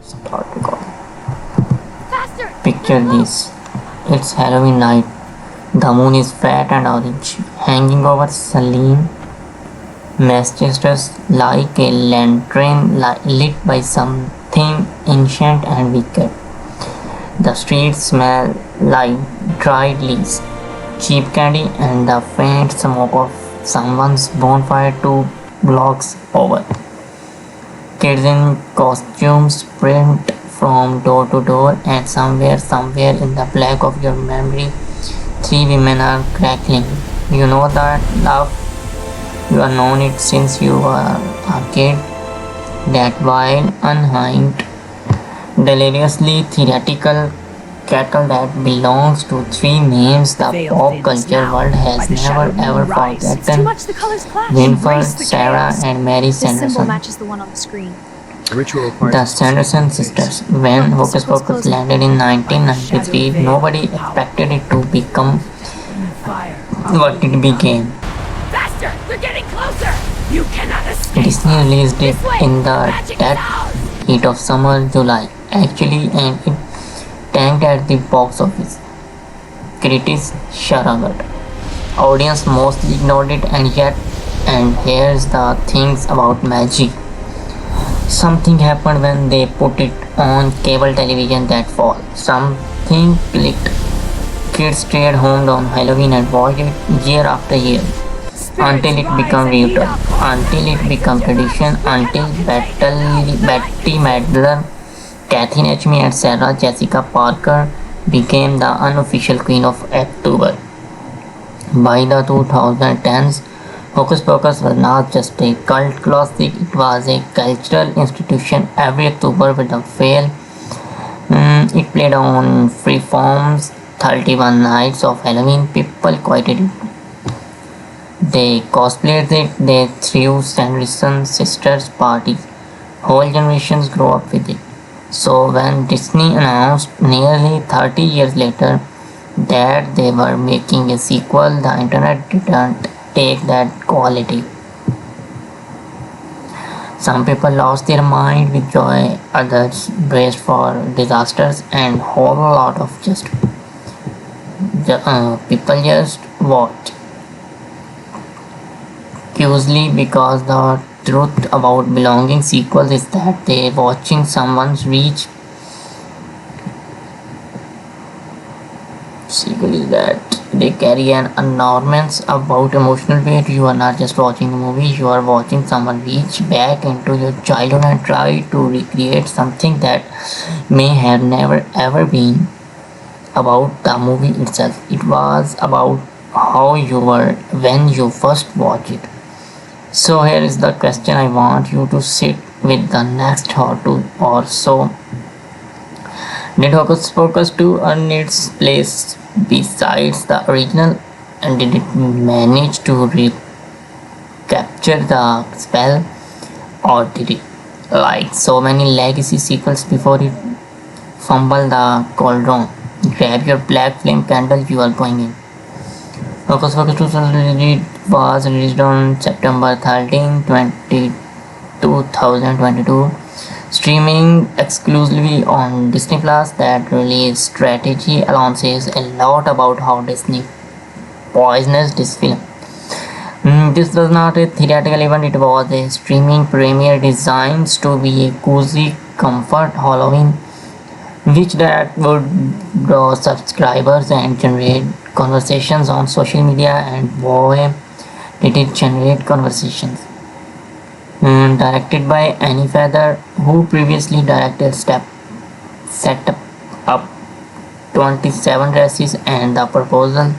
Start recording. Faster! Picture this. It's Halloween night. The moon is fat and orange, hanging over Salem, Massachusetts like a lantern lit by something ancient and wicked. The streets smell like dried leaves, cheap candy, and the faint smoke of someone's bonfire 2 blocks over. Kids in costumes sprint from door to door, and somewhere in the back of your memory, 3 women are cackling. You know that laugh. You have known it since you were a kid. That wild, unhinged, deliriously theatrical cackle that belongs to 3 names the pop culture world has never ever forgotten: Winford, Sarah, and Mary This symbol Sanderson. matches the one on the screen. The Sanderson Sisters. When Hocus Pocus landed in 1993, nobody expected it to become what it became. Faster! They're getting closer! You cannot escape! Disney released it This way! in the Magic dead house! heat of summer, July, actually, and it tanked at the box office. Critics shrugged. Audience mostly ignored it, and here's the things about magic. Something happened when they put it on cable television that fall. Something clicked. Kids stayed home on Halloween and watched it year after year until it became ritual, until it became tradition, until Betty Midler, Kathy Nachmi, and Sarah Jessica Parker became the unofficial queen of October. By the 2010s, Hocus Pocus was not just a cult classic, it was a cultural institution. Every October with a fail, it played on freeforms, 31 nights of Halloween. People quoted it. They cosplayed it, they threw Sanderson Sisters parties. Whole generations grew up with it. So when Disney announced nearly 30 years later that they were making a sequel, the internet didn't take that quality. Some people lost their mind with joy, others braced for disasters, and whole lot of people just watched curiously, because the truth about belonging sequels is that they watching someone's reach sequel is that they carry an enormous about emotional weight. You are not just watching a movie, you are watching someone reach back into your childhood and try to recreate something that may have never ever been about the movie itself. It was about how you were when you first watched it. So here is the question I want you to sit with the next or two or so. Did Hocus Pocus 2 earn its place besides the original, and did it manage to recapture the spell, or did it, like so many legacy sequels before it, fumble the cauldron? Grab your black flame candle, you are going in. Hocus Pocus 2 was released on September 13, 2022, streaming exclusively on Disney Plus. That release strategy alone says a lot about how Disney poisoned this film. This was not a theatrical event, it was a streaming premiere designed to be a cozy comfort Halloween, which that would draw subscribers and generate conversations on social media, and boy, did it generate conversations. Directed by Annie Feather, who previously directed Set Up 27 Dresses and The Proposal.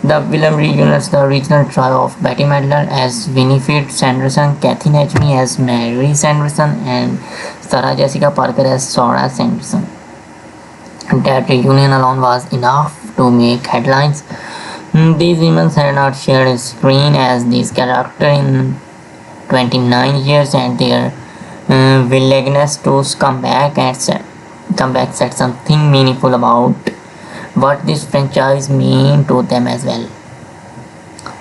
The film reunites the original trio of Bette Midler as Winifred Sanderson, Kathy Nachmi as Mary Sanderson, and Sarah Jessica Parker as Sarah Sanderson. That reunion alone was enough to make headlines. These women had not shared a screen as these characters in 29 years, and their willingness to come back said something meaningful about what this franchise mean to them as well.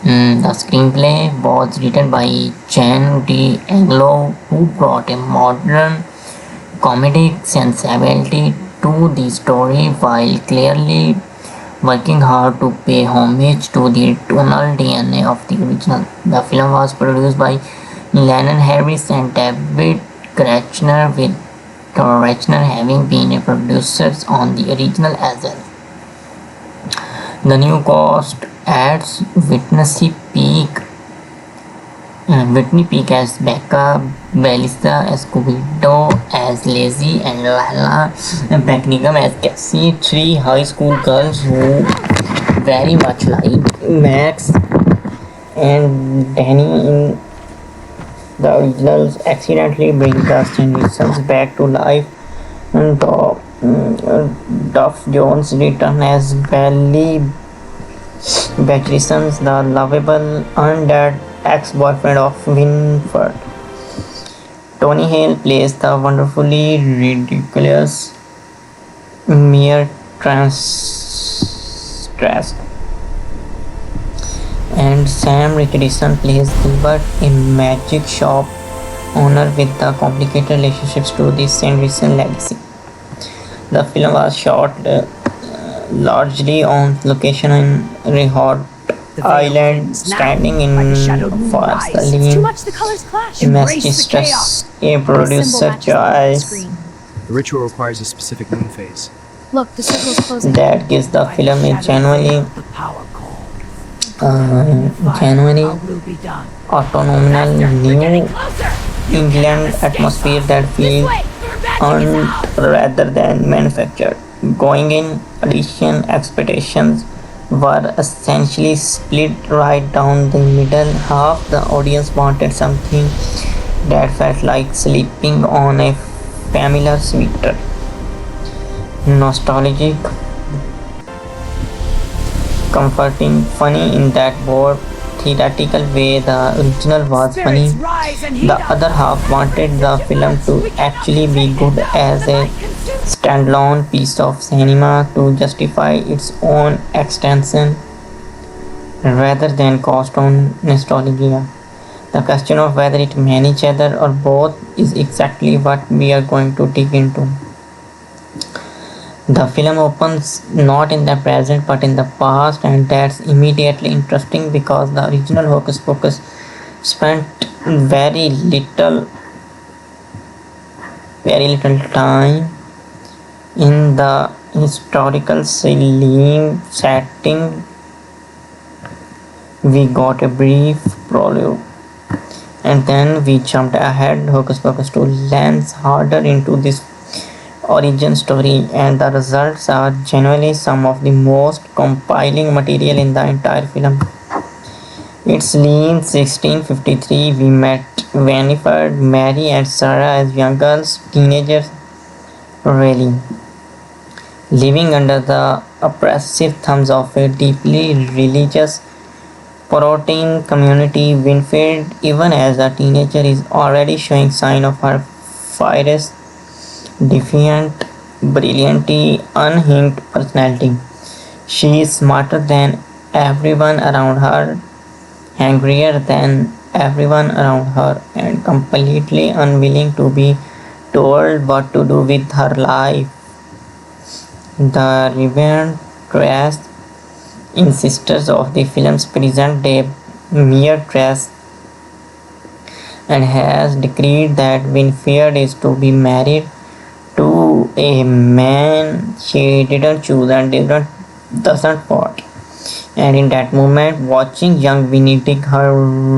The screenplay was written by Jen D. Anglo, who brought a modern comedic sensibility to the story while clearly working hard to pay homage to the tonal DNA of the original. The film was produced by Lennon Harris and David Kretschner, with Kretschner having been a producer on the original as well. The new cast adds Whitney Peak as Becca, Belissa Escobedo as Lizzie, and Lala Beckingham as Cassie, three high school girls who very much like Max and Danny in the originals accidentally bring the Sandersons back to life. And Duff Jones return as Belly Bettrisons, the lovable undead ex-boyfriend of Winford. Tony Hale plays the wonderfully ridiculous mere Trask, and Sam Richardson plays Gilbert, a magic shop owner with the complicated relationships to the Sanderson legacy. The film was shot largely on location in Rehot Island, standing in Forest Lane, Massachusetts. A producer choice The ritual requires a specific moon phase. Look, the circle's closing. that gives the film a genuinely autonomous New England atmosphere that feels earned rather than manufactured. Going in, audition expectations were essentially split right down the middle. Half the audience wanted something that felt like sleeping on a familiar sweater. Nostalgic, comforting, funny in that more theatrical way the original was funny. The other half wanted the film to actually be good as a standalone piece of cinema to justify its own extension rather than cost on nostalgia. The question of whether it man each other or both is exactly what we are going to dig into. The film opens not in the present but in the past, and that's immediately interesting because the original Hocus Pocus spent very little time in the historical Salem setting. We got a brief prologue and then we jumped ahead Hocus Pocus to lens harder into this origin story, and the results are genuinely some of the most compelling material in the entire film. It's Lean 1653. We met Winifred, Mary, and Sarah as young girls, teenagers, really living under the oppressive thumbs of a deeply religious Puritan community. Winfield, even as a teenager, is already showing signs of her fierce, defiant, brilliantly unhinged personality. She is smarter than everyone around her, angrier than everyone around her, and completely unwilling to be told what to do with her life. The Reverend Trask in Sisters of the film's present day mere Trask and has decreed that Winfield is to be married to a man she didn't choose and doesn't want. And in that moment, watching young Winnie dig her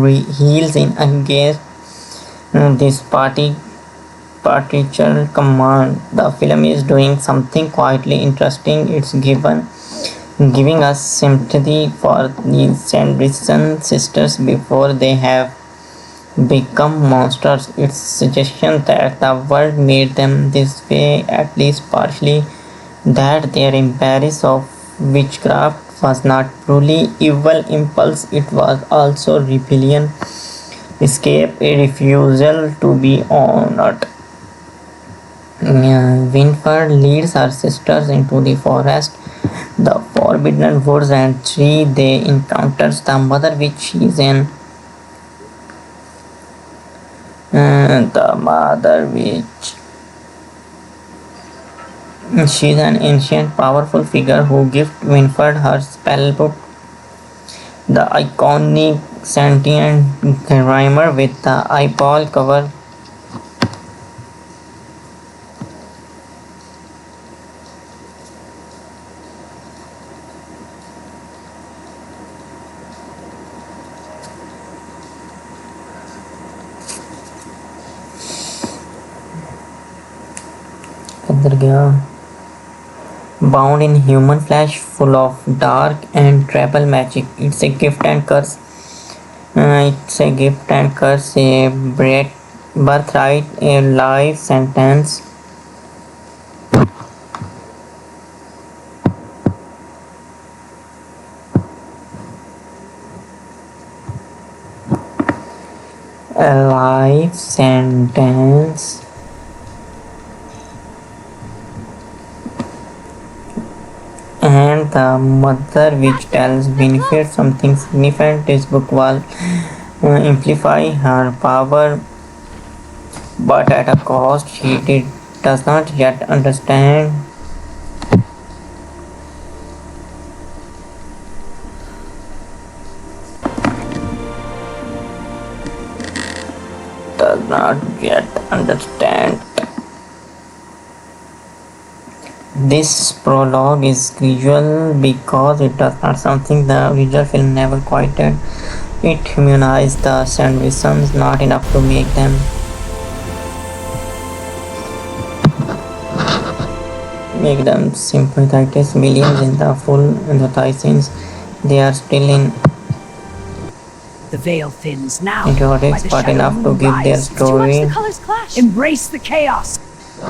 heels in against this patriarchal command, the film is doing something quietly interesting. It's giving us sympathy for the Sanderson sisters before they have become monsters. Its suggestion that the world made them this way, at least partially, that their embrace of witchcraft was not truly evil impulse, it was also rebellion, escape, a refusal to be honored. Winford leads her sisters into the forest, the forbidden woods, and they encounters the mother witch. Is in the mother witch She's an ancient, powerful figure who gifted Winfred her spellbook, the iconic sentient rhymer with the eyeball cover. किधर गया? Bound in human flesh, full of dark and tribal magic. It's a gift and curse. It's a gift and curse, a birthright, a life sentence. A life sentence. And the mother which tells Winifred something significant. This book will amplify her power, but at a cost does not yet understand. Does not yet understand. This prologue is crucial because it does not something the original film never quite did. It humanized the Sandersons not enough to make them sympathetic millions in the full empathize they are still in The veil thins now. idiotic but enough to give their Did you watch story the colors clash? Embrace the chaos.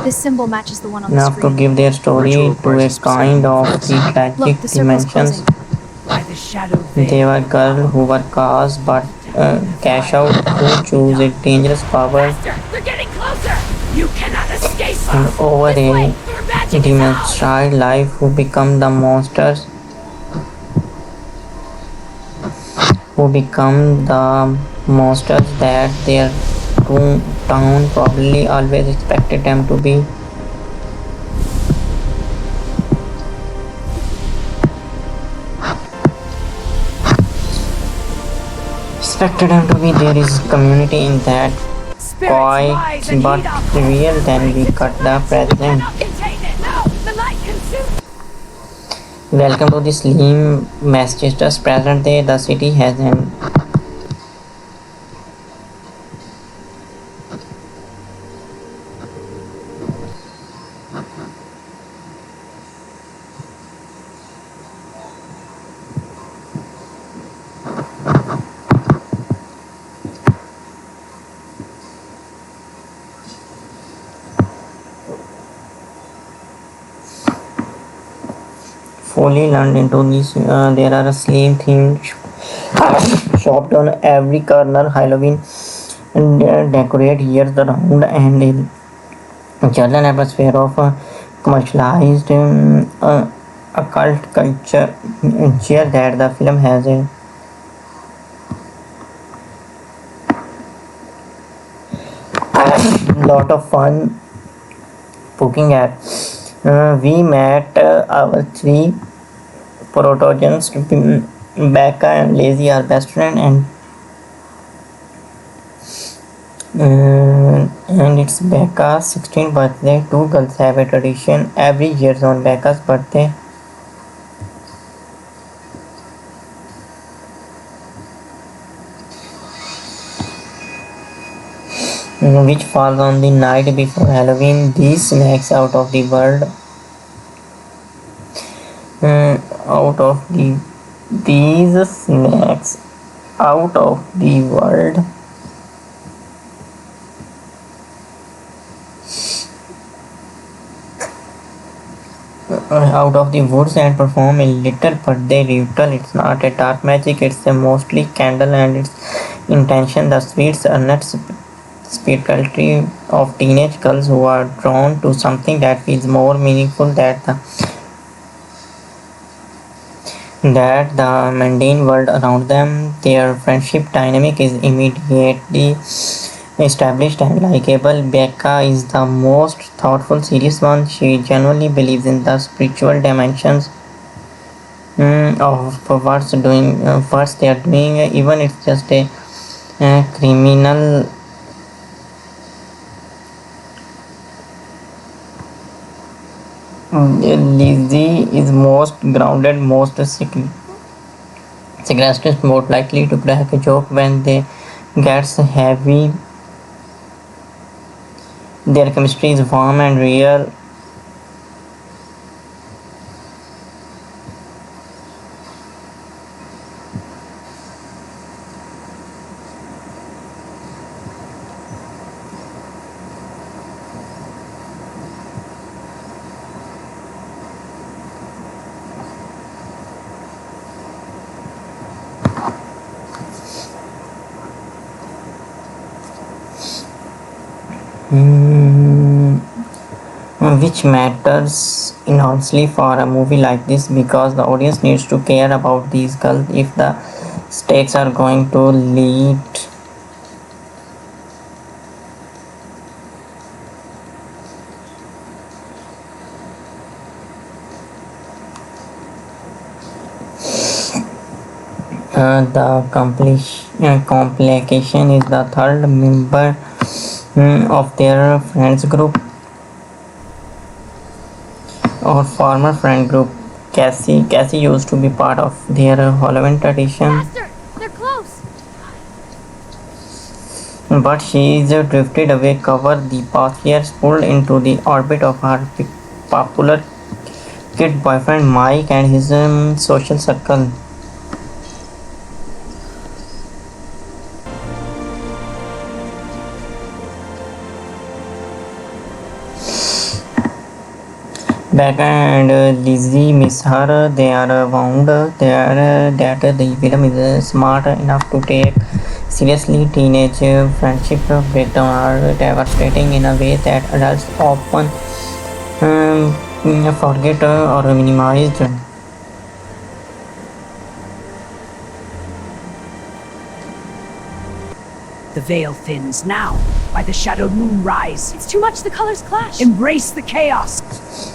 This symbol matches the one on the enough to screen. give their story to a kind of the tragic Look, the circle's dimensions. closing. By the shadow veil. They were girls who were cast but cash out who choose a dangerous power Faster! They're getting closer! You cannot escape and us! over This way! a Your magic is out! demonstrate life who become the monsters that their town probably always expected them to be. There is community in that Spirits quite rise and but eat up. real then we cut the present. Cannot contain it! No! The light consumes. Welcome to the Salem, Massachusetts. Present day, the city has an fully learned into this. There are a Salem themed shop on every corner. Halloween and decorate years around and a general atmosphere of commercialized occult culture. Cheer that the film has a lot of fun booking at. We met our three protagonists, Becca and Lazy, our best friend, and it's Becca's 16th birthday. Two girls have a tradition every year on Becca's birthday. Which falls on the night before Halloween. These snacks out of the world. Out of the these snacks out of the world. Out of the woods and perform a little birthday ritual. It's not a dark magic, it's a mostly candle and its intention the sweets earnest spirituality of teenage girls who are drawn to something that feels more meaningful than the mundane world around them. Their friendship dynamic is immediately established and likable. Becca is the most thoughtful, serious one. She genuinely believes in the spiritual dimensions of what they are doing, even it's just a criminal. Lizzie is most grounded, most sarcastic, more likely to crack a joke when they gets heavy. Their chemistry is warm and real. Hmm, which matters enormously for a movie like this because the audience needs to care about these girls if the stakes are going to lead. The complication is the third member of their friends group or former friend group. Cassie used to be part of their Halloween tradition, Faster! They're close! but she is drifted away. Cover the past years, pulled into the orbit of her popular kid boyfriend Mike and his social circle. Becca and Lizzie miss her. They are wound that the film is smart enough to take seriously. Teenage friendship breakdown are devastating in a way that adults often forget or minimize. The veil thins now. By the shadowed moon rise. It's too much, the colors clash! Embrace the chaos.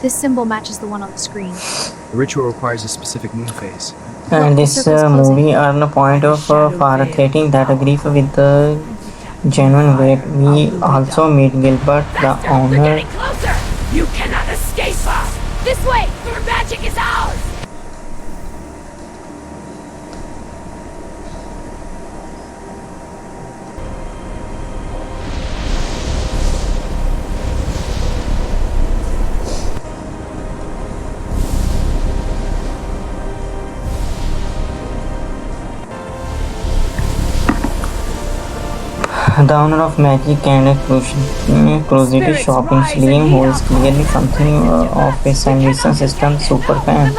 This symbol matches the one on the screen. The ritual requires a specific moon phase. And Look, the this circle's closing. movie earned a point of for creating that grief with the genuine weight. We also meet Gilbert, the Faster! They're owner. getting closer! You cannot escape us! This way! Your magic is ours! The owner of Magic and Curiosity Shop in Salem, who is clearly something of a Sanderson System super fan.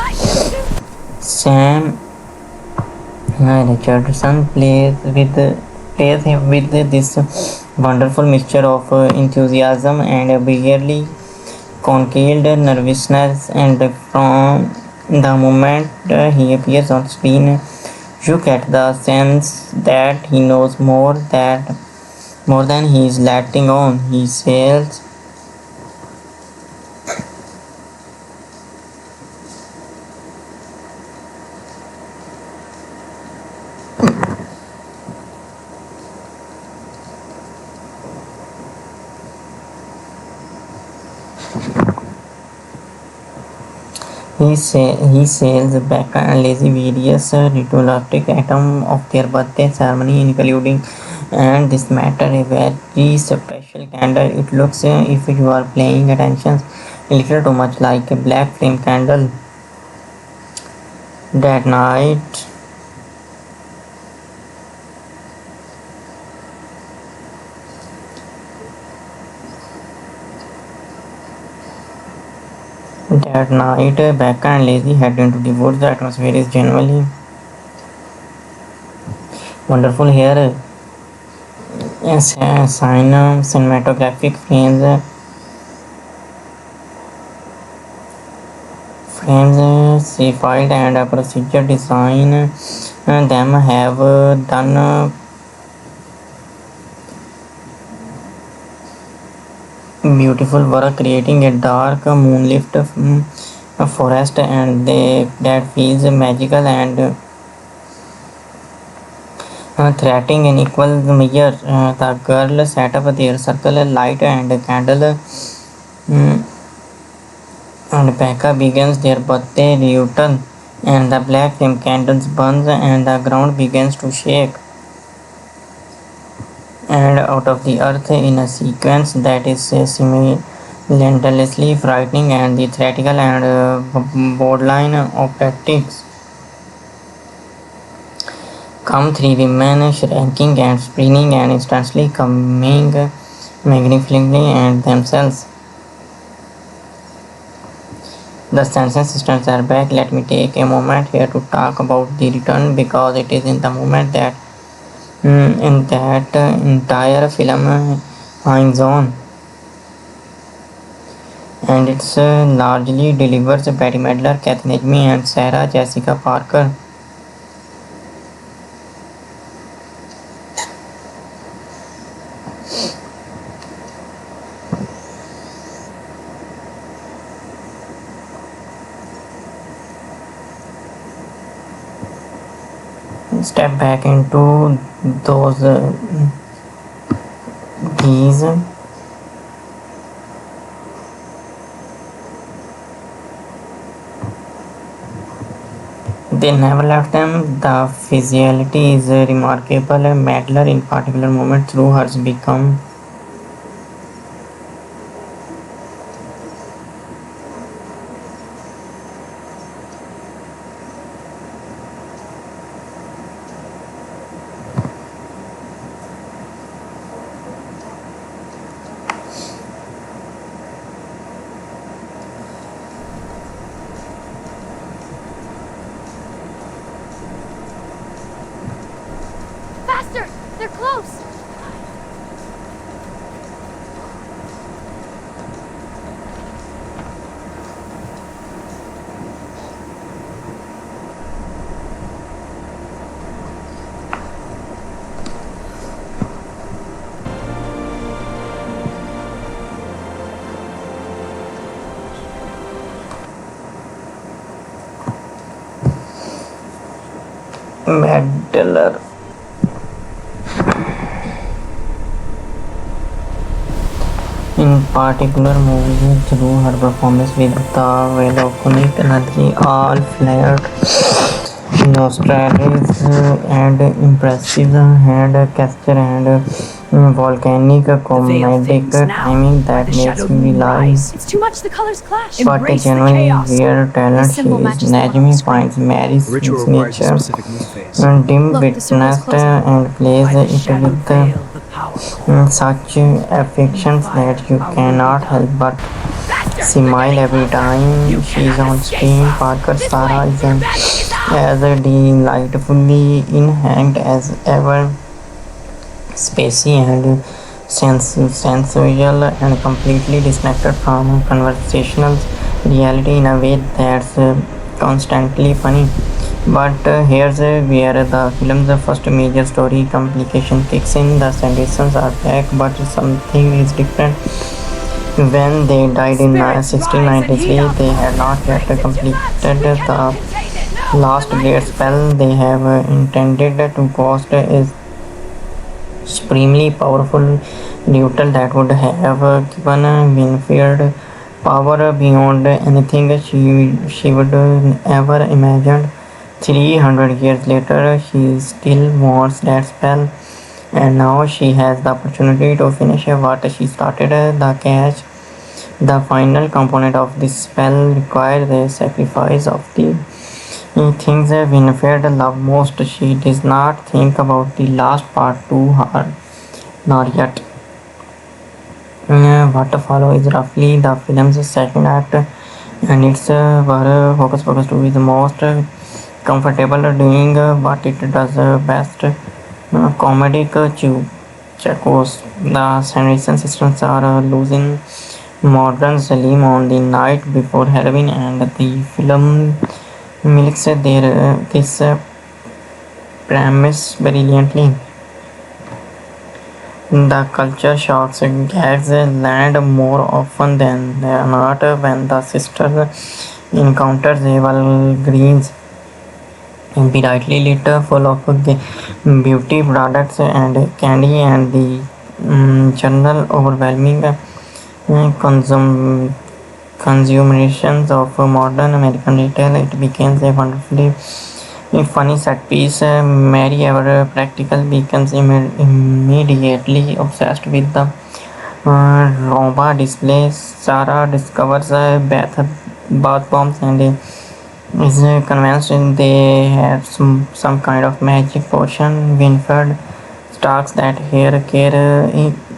Sam Richardson plays him with this wonderful mixture of enthusiasm and a barely concealed nervousness, and from the moment he appears on screen, you get the sense that he knows more than he is letting on. He says he sails back and lazy various ritualistic items of their birthday ceremony, including and this matter a very special candle. It looks if you are paying attention a little too much like a black flame candle. That night Becca and Lazy head into the woods. The atmosphere is genuinely wonderful here. Cinematographic frames, C-filed and procedure design them have done beautiful work creating a dark moonlit forest and that feels magical and threatening in equal measure. The girl set up their circle light and candle, and Becca begins their birthday ritual, and the black flame candles burns and the ground begins to shake and out of the earth in a sequence that is simultaneously frightening and theatrical and borderline operatic. Come three women shrinking and spinning and instantly coming magnificently and themselves. The Sanderson Sisters are back. Let me take a moment here to talk about the return because it is in the moment that in that entire film hangs on, and it's largely delivers Bette Midler, Kathy Najmy, and Sarah Jessica Parker. Step back into those these they never left them. The physicality is remarkable. Madler in particular moment through hers become Faster! They're close! Madler. In particular, movies through her performance with the Veloconic energy, all flared nostrils and impressive hand gesture and volcanic comedic timing that the makes shadow me moon realize rise. It's too much, the colors clash. what a Embrace the genuinely chaos. rare talent This she symbol is. matches the one on the Najmi screen. finds Mary's The ritual requires a nature specific moon phase. dim Look, the circle's witnessed closing. and plays By the it shadow with veil, the power core. such affections that you cannot help but Faster! smile every time You she is cannot on escape screen. us. Parker This Sarah way! is Your magic is out! as delightfully in-hand as ever, spacey and sensual and completely disconnected from conversational reality in a way that's constantly funny. But here's where the film's first major story complication kicks in. The Sandersons are back, but something is different. When they died in Spirits rise and heat 1693, up. they had not yet Raise it too completed much. We cannot the contain it. No! last The light great is spell. They have intended to cast a supremely powerful ritual that would have given Winfield power beyond anything she would ever imagined. 300 years later, she still wants that spell, and now she has the opportunity to finish what she started. The catch, the final component of this spell requires the sacrifice of the things Winifred loved most. She does not think about the last part too hard, not yet. What follows is roughly the film's second act, and it's where Hocus Pocus 2 is the most comfortable doing what it does best. Comedic checos. The Sanderson sisters are losing modern Salem on the night before Halloween, and the film milks this premise brilliantly. The culture shocks gags land more often than not when the sisters encounter evil greens brightly lit, full of beauty products and candy, and the general overwhelming consum consumerisms of modern American retail. It becomes a wonderfully funny set piece. Mary, ever practical, becomes immediately obsessed with the Roma displays. Sarah discovers bath bombs and is convinced they have some kind of magic potion. Winfred starts that hair care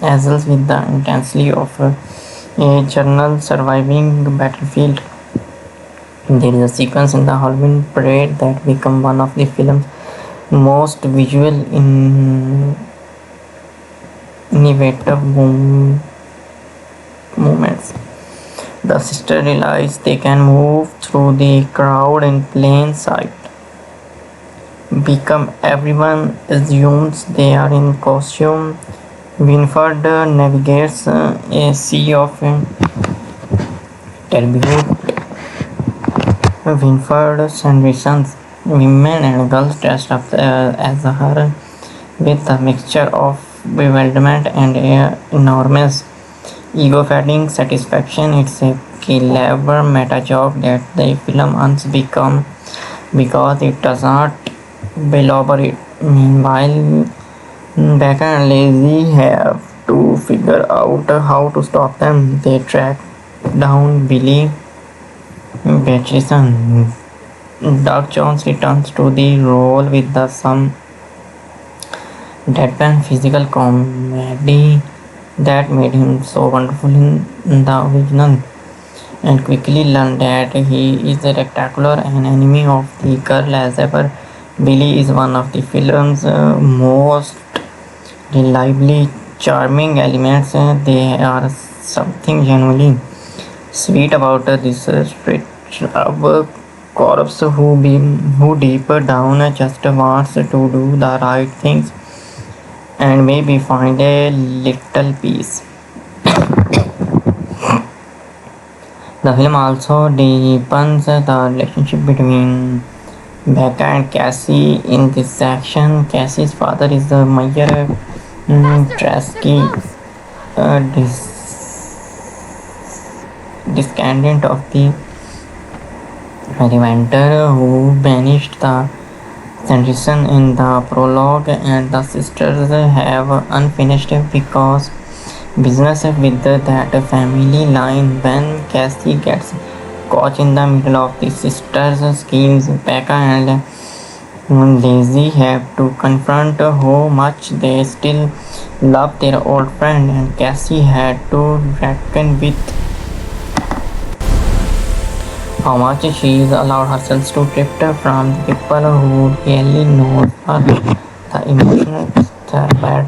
dazzles with the intensity of a journal surviving battlefield. There is a sequence in the Halloween parade that become one of the film's most visual innovative moments. The sisters realize they can move through the crowd in plain sight. Become everyone assumes they are in costume. Winford navigates a sea of turbulent Winford Sanderson's women and girls dressed up as her with a mixture of bewilderment and enormous ego-feeding satisfaction. It's a clever meta-joke that the film earns become because it does not elaborate. Meanwhile, Becca and Lazy have to figure out how to stop them. They track down Billy Batchison. Doug Jones returns to the role with the some deadpan physical comedy that made him so wonderful in the original, and quickly learned that he is a spectacular an enemy of the girl as ever. Billy is one of the film's most reliably charming elements. They are something genuinely sweet about this stretch of corpse who deeper down just wants to do the right things and maybe find a little peace. The film also deepens the relationship between Becca and Cassie in this section. Cassie's father is the Mayor Faster! They're Trasky, close! descendant of the inventor who banished the Sanderson in the prologue, and the sisters have unfinished because business with that family line. When Cassie gets caught in the middle of the sisters' schemes, Becca and Daisy have to confront how much they still love their old friend, and Cassie had to reckon with how much she is allowed herself to drift from the people who really know her. The emotional thread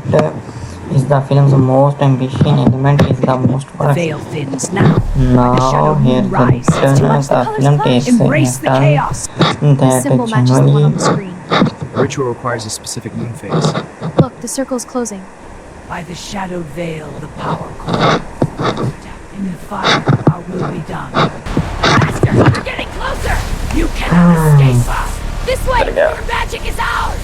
is the film's most ambitious element, is the most The works. veil thins now. Now shadow here's moon the rises. turn. The film takes Embrace a the turn chaos. The that symbol matches the one on the genuinely screen. The ritual requires a specific moon phase. Look, the circle's closing. By the shadowed veil, the power core. In the fire, our will be done. Faster! They're getting closer! You cannot escape us! This way! Your magic is ours!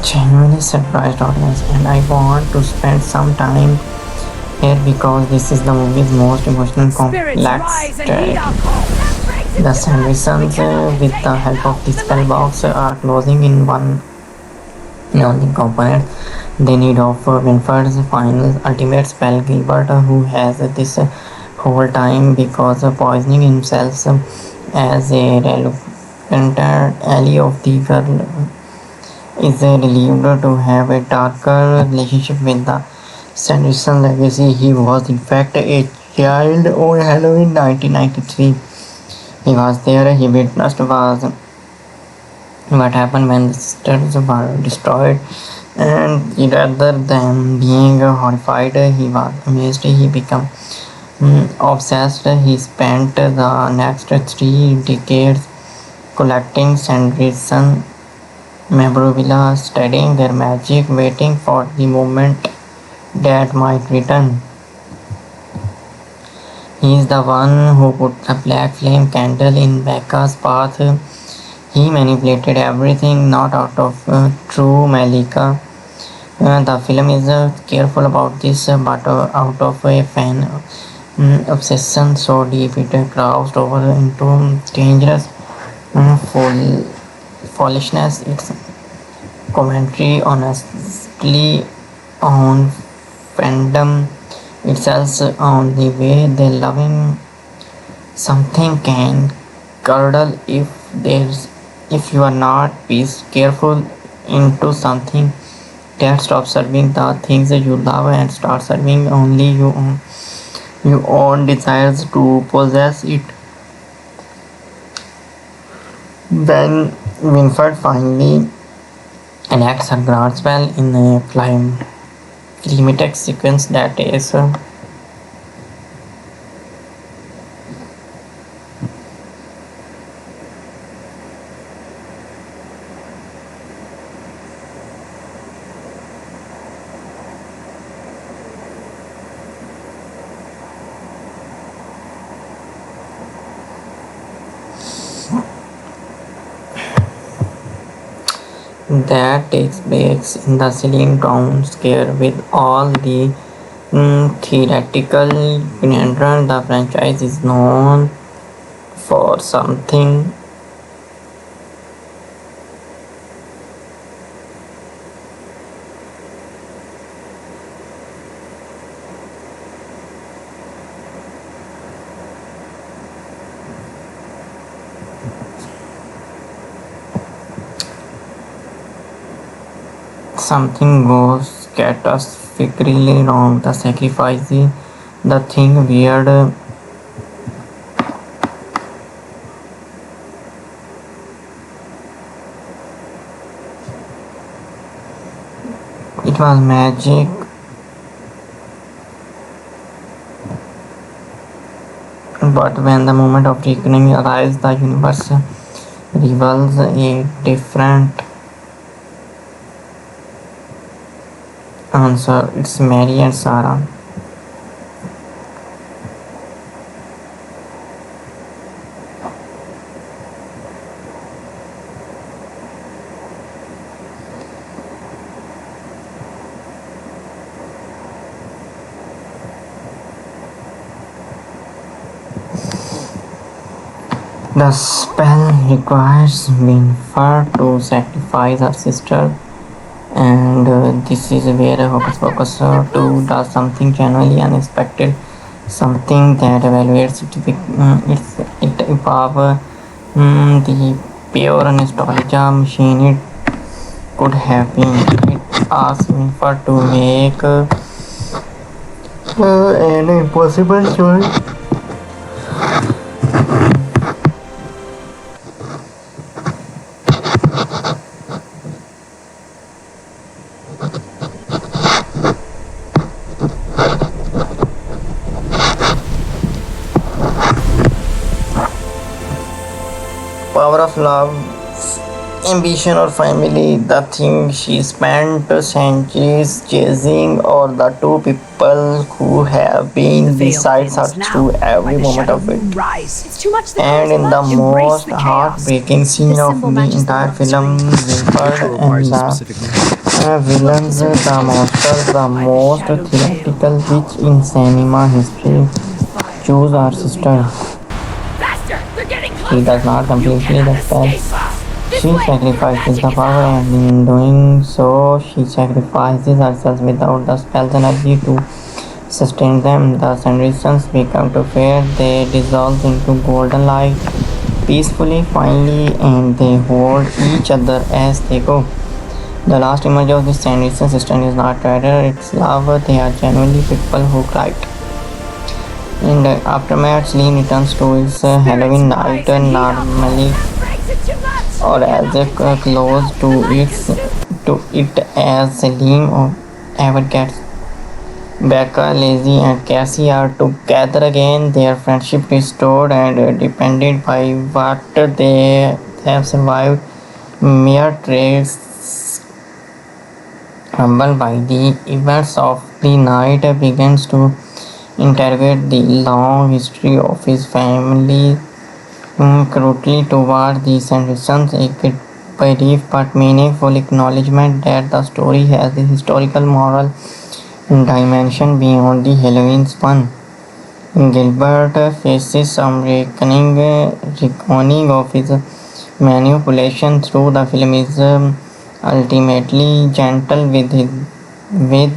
genuinely surprised audience, and I want to spend some time here because this is the movie's most emotional Spirits complex rise and track. heed our call. The Sandersons, with the help of the spell box, are closing in one on the component they need of Winford's final ultimate spell. Gilbert, who has this whole time because of poisoning himself as a reluctant ally of the girl, is relieved to have a darker relationship with the Sanderson legacy. He was in fact a child on Halloween 1993. He was there. He witnessed was what happened when the sisters were destroyed. And rather than being horrified, he was amazed. He became obsessed. He spent the next 3 decades collecting Sanderson memorabilia, studying their magic, waiting for the moment that might return. He is the one who put the black flame candle in Becca's path. He manipulated everything, not out of true Malika. The film is careful about this, but out of a fan obsession so deep it crossed over into dangerous foolishness. It's commentary honestly on fandom itself, on the way the loving something can curdle if you are not peace careful into something that stop serving the things you love and start serving only your own desires to possess it. When Winfred finally enacts her grand spell in a climatic sequence that is that takes place in the Celine Town Square with all the theoretical conundrum. The franchise is known for something something goes catastrophically wrong. The sacrifice, the thing weird. It was magic, but when the moment of reckoning arrives, the universe reveals a different answer. It's Mary and Sarah. The spell requires Winfred to sacrifice her sister, and this is where Hocus Pocus 2 does something genuinely unexpected, something that evaluates it above the pure nostalgia machine it could have been. It asks Winfred to make an impossible choice. Power of love, ambition, or family, the thing she spent centuries chasing, or the two people who have been beside her through every moment of it. Rise. It's too much. And in the Embrace most the chaos. heartbreaking scene This of symbol the matches the entire one on the film, screen. Wilford Ritual and requires a the specific name. villains, the monsters, the most theatrical witch in cinema history, choose our sister. Faster! They're getting She closer! does not You completely cannot the spell. escape us! This She way! sacrifices Magic the is power, out! and in doing so, she sacrifices herself without the spell's energy to sustain them. The Sandersons become to fade, they dissolve into golden light peacefully, finally, and they hold each other as they go. The last image of the Sanderson system is not terror, it's love. They are genuinely people who cried. In the aftermath, Celine returns to his Halloween night normally That breaks it too much! or as close to its to it as Salem ever gets. Becca, Lizzie, and Cassie are together again, their friendship restored and depended by what they have survived. Mere trace humbled by the events of the night begins to interrogate the long history of his family cruelty toward the Sandersons, a brief but meaningful acknowledgement that the story has a historical moral dimension beyond the Halloween's fun. Gilbert faces some reckoning of his manipulation through the film is ultimately gentle with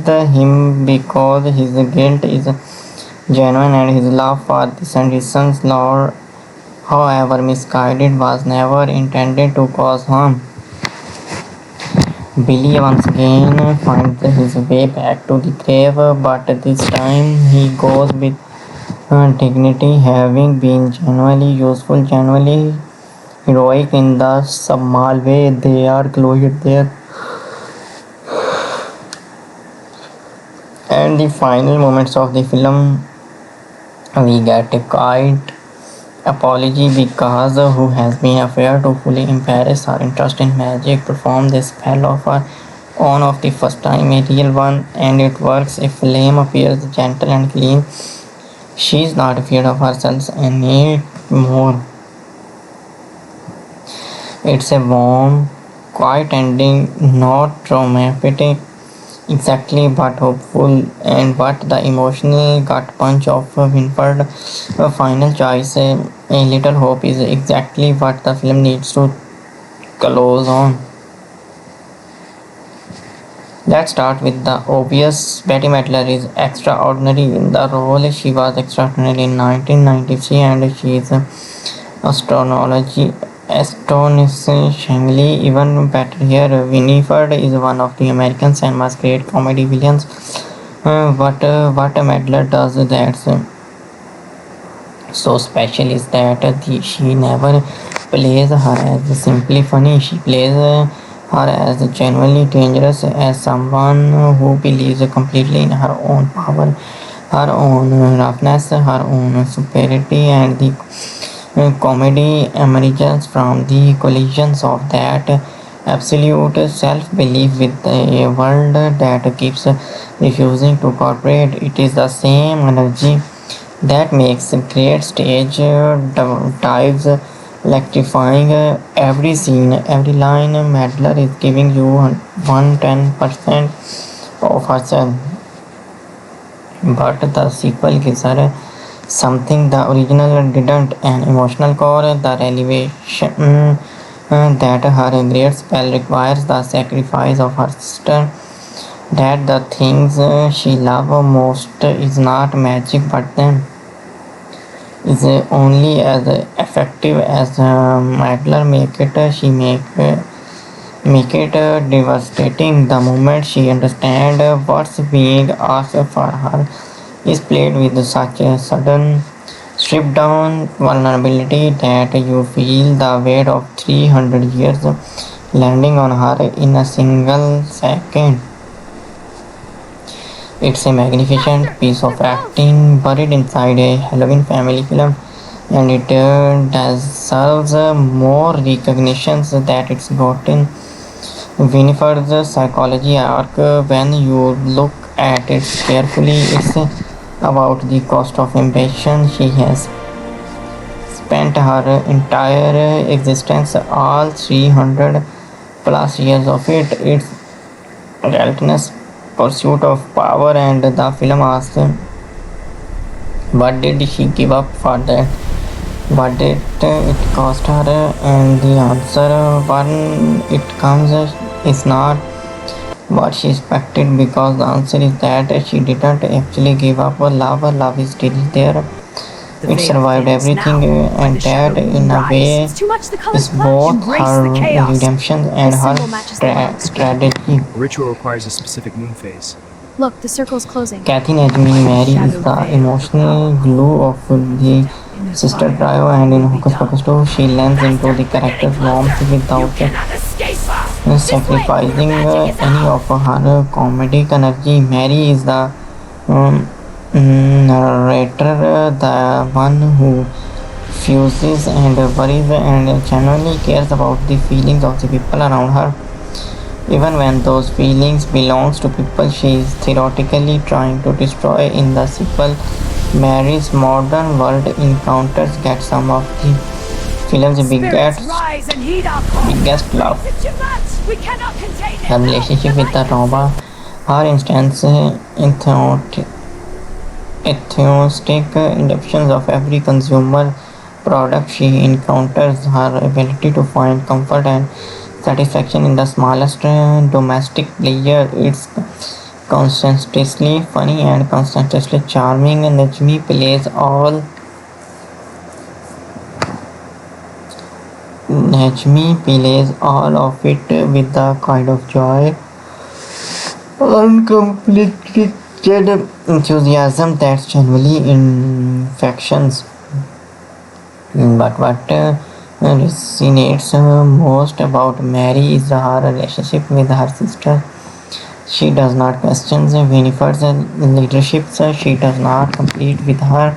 him because his guilt is genuine and his love for the Sandersons lore, however misguided, was never intended to cause harm. Billy once again finds his way back to the grave, but this time he goes with dignity, having been genuinely useful, genuinely heroic in the small way they are closure there. And the final moments of the film, we get a quiet apology because who has been afraid to fully embrace her interest in magic, perform this spell of her own of the first time, a real one, and it works. A flame appears gentle and clean. She is not afraid of herself anymore. It's a warm, quiet ending, not dramatic exactly but hopeful, and but the emotional gut punch of Winford's final choice, a little hope, is exactly what the film needs to close on. Let's start with the obvious. Bette Midler is extraordinary in the role. She was extraordinary in 1993 and she is astrology astonishingly even better here. Winifred is one of the American cinema's great comedy villains. What Midler does that's so special is that she never plays her as simply funny. She plays her as genuinely dangerous, as someone who believes completely in her own power, her own roughness, her own superiority, and the comedy emerges from the collisions of that absolute self-belief with a world that keeps refusing to cooperate. It is the same energy that makes great stage dives electrifying. Every scene, every line, Madler is giving you 110% of herself, but the sequel gives her something the original didn't, an emotional core, the revelation that her great spell requires the sacrifice of her sister, that the things she loves most is not magic but them is only as effective as Magler make it. She make it devastating the moment she understands what's being asked for her is played with such a sudden stripped down vulnerability that you feel the weight of 300 years landing on her in a single second. It's a magnificent piece of acting buried inside a Halloween family film, and it deserves more recognitions that it's gotten. Winifred's psychology arc, when you look at it carefully, it's about the cost of ambition. She has spent her entire existence, all 300 plus years of it, its relentless pursuit of power, and the film asks, what did she give up for that? What did it cost her? And the answer, when it comes, is not what she expected, because the answer is that she didn't actually give up her love. Her love is still there. The It veil survived thins everything, now, and the shadow that, will in a rise. way, It's too much. The colors is clash. both Embrace her the chaos. redemption and This her symbol matches the one on the screen. tragedy. A ritual requires a specific moon phase. Look, the circle's closing. Kathy Najmi Mary is the emotional glue of the sister trio, and in Hocus Pocus 2, she lends into the character's warmth You without cannot escape us! This way! Your sacrificing magic is any of out! her comedic energy. Mary is the um, narrator, the one who fuses and worries and genuinely cares about the feelings of the people around her. Even when those feelings belongs to people she is theoretically trying to destroy. In the sequel, Mary's modern world encounters get some of the film's Spirits rise and heat our biggest cold. love. Is it too much? We cannot contain it. Her No, relationship the with the light robot, her instance atheistic adoptions of every consumer product she encounters, her ability to find comfort and satisfaction in the smallest domestic pleasure. It's constantly funny and constantly charming. Najmi plays all of it with the kind of joy, uncomplicated enthusiasm that's genuinely infections. But what resonates most about Mary is her relationship with her sister. She does not question Winifred's leadership. She does not compete with her.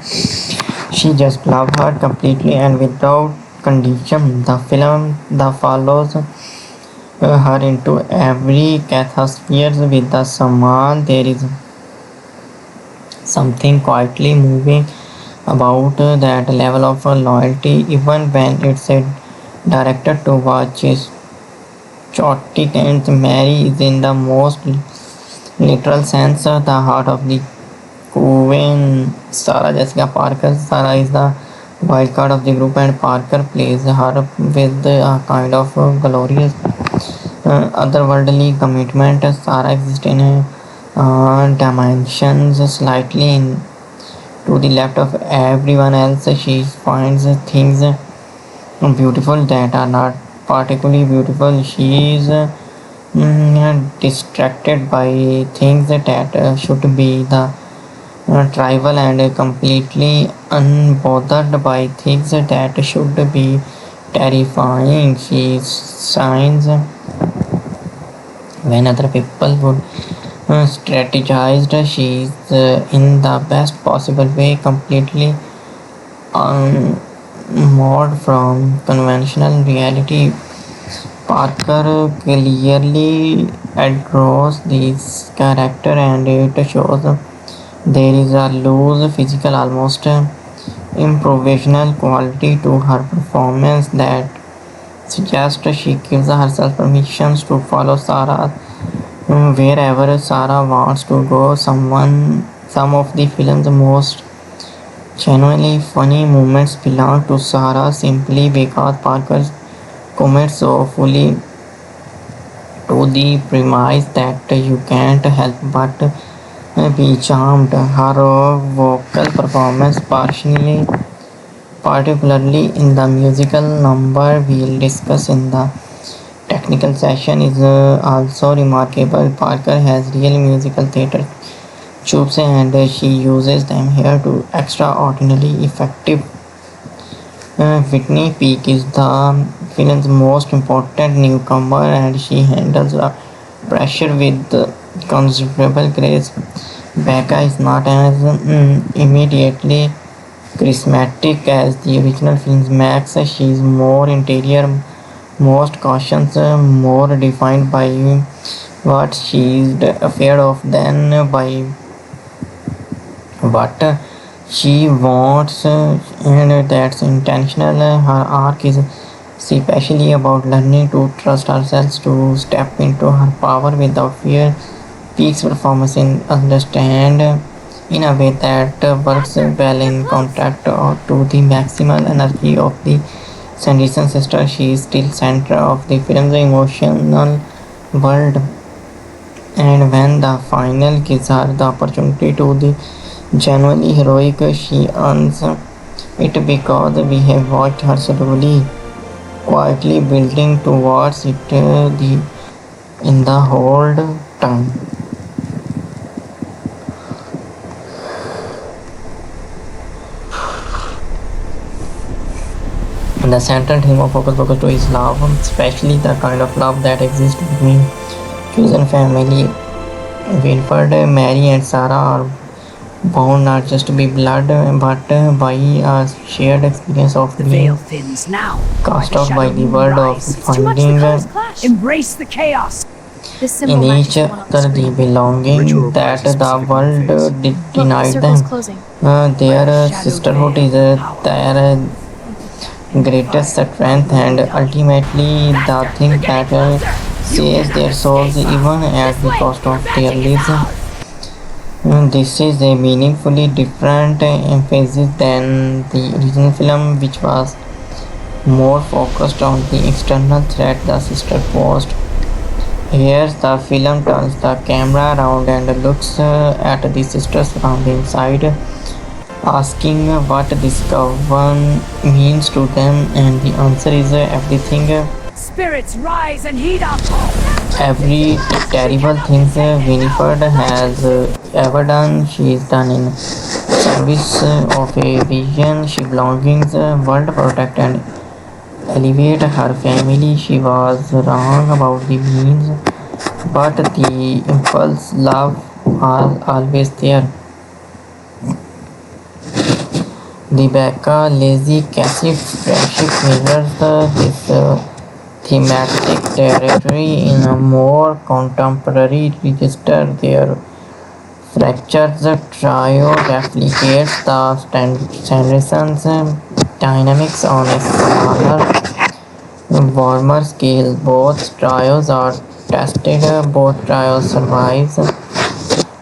She just loves her completely and without condition. The film follows her into every catastrophe with the smile. There is something quietly moving about that level of loyalty, even when it's a director to watch is chaotic. And Mary is in the most literal sense the heart of the Coven. Sarah Jessica Parker. Sarah is the wild card of the group, and Parker plays her with a kind of glorious otherworldly commitment. Sarah exists in dimensions slightly to the left of everyone else. She finds things beautiful that are not particularly beautiful. She is distracted by things that should be the trivial and completely unbothered by things that should be terrifying. She shines when other people would strategized. She is in the best possible way, completely unmoored from conventional reality. Parker clearly adores this character, and it shows there is a loose physical, almost improvisational quality to her performance that suggests she gives herself permissions to follow Sarah wherever Sarah wants to go. Some of the film's most genuinely funny moments belong to Sarah simply because Parker commits so fully to the premise that you can't help but be charmed. Her vocal performance, particularly in the musical number we'll discuss in the technical session, is also remarkable. Parker has real musical theater chops, and she uses them here to extraordinarily effective. Whitney Peak is the film's most important newcomer, and she handles the pressure with considerable grace. Becca is not as immediately charismatic as the original film's Max. She is more interior, most cautious, more defined by what she is afraid of than by what she wants, and that's intentional. Her arc is especially about learning to trust herself, to step into her power without fear. Peaks performance in understand in a way that works well in contrast to the maximal energy of the Sanderson Sisters. She is still center of the film's emotional world, and when the final gives her the opportunity to the genuinely heroic, she earns it because we have watched her slowly, quietly building towards it the in the whole time. The central theme of Hocus Pocus 2 is love, especially the kind of love that exists between chosen family. Winford, Mary, and Sarah are bound not just by blood but by a shared experience of The being veil thins now. cast The out by shadow the moon world of rises. It's too much. The finding colors clash. Embrace the chaos. This symbol in matches each the one on the other the screen. belonging Ritual that requires a the specific world moon phase. did Look, the denied circle's them. closing. Their Shadow sisterhood veil is the power their In the greatest fire, strength, our will and be done. ultimately the Faster! thing They're getting that closer! You saves cannot their souls escape us! even at This the way! cost Your of their magic is lives. ours! This is a meaningfully different emphasis than the original film, which was more focused on the external threat the sister posed. Here, the film turns the camera around and looks at the sisters from the inside, asking what this coven means to them, and the answer is everything. Spirits rise and heat up! Every terrible thing Winifred has ever done, she is done in service of a vision. She belongs world protect and elevate her family. She was wrong about the means, but the impulse love was always there. The Becca lazy Cassie friendship mirrors this thematic territory in a more contemporary register. Their fractures trio replicates the Sanderson's dynamics on a smaller, warmer scale. Both trios are tested, both trios survives,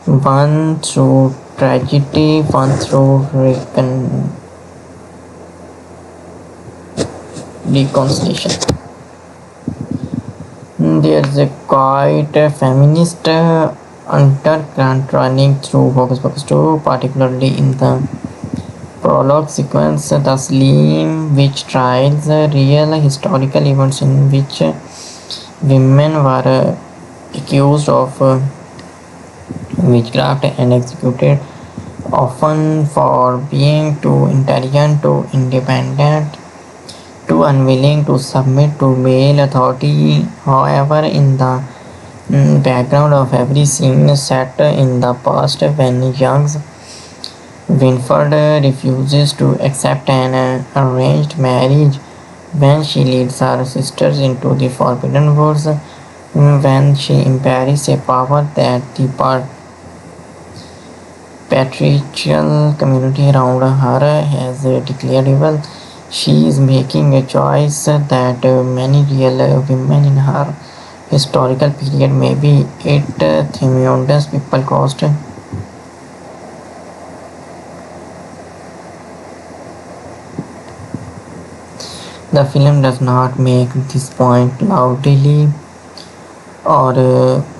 one through tragedy, one through reconciliation. There's a quite feminist undercurrent running through Hocus Pocus 2, particularly in the prologue sequence, the Salem witch trials, real historical events in which women were accused of witchcraft and executed, often for being too intelligent, too independent, too unwilling to submit to male authority. However, in the background of every scene set in the past, when young Winford refuses to accept an arranged marriage, when she leads her sisters into the forbidden woods, when she embraces a power that the patriarchal community around her has declared evil, she is making a choice that many real women in her historical period, maybe it tremendous people cost. The film does not make this point loudly or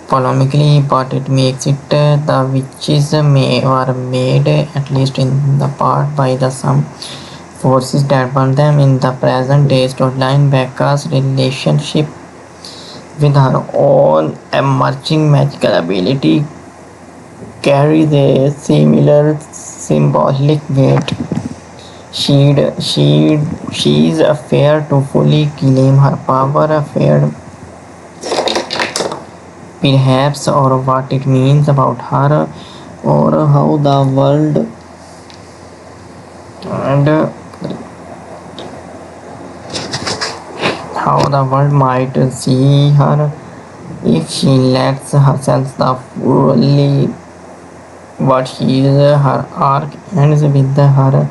polemically, but it makes it the witches were made, at least in the part, by the some forces that burn them. In the present day storyline, Becca's relationship with her own emerging magical ability carries a similar symbolic weight. She is afraid to fully claim her power, afraid perhaps, or what it means about her, or how the world and how the world might see her if she lets herself the fully what she is. Her arc ends with her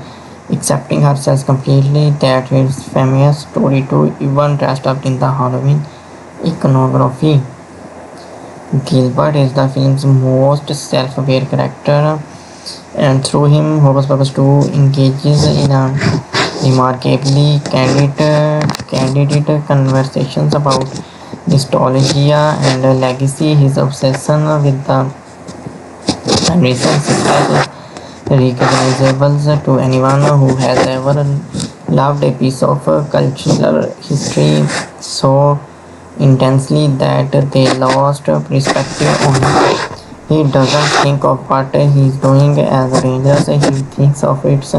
accepting herself completely. That is famous story to even dressed up in the Halloween iconography. Gilbert is the film's most self-aware character, and through him, Hocus Pocus 2 engages in a remarkably candid conversations about nostalgia and legacy. His obsession with the Sanderson Sisters is recognizable to anyone who has ever loved a piece of cultural history so intensely that they lost perspective on it. He doesn't think of what he's doing as dangerous, he thinks of its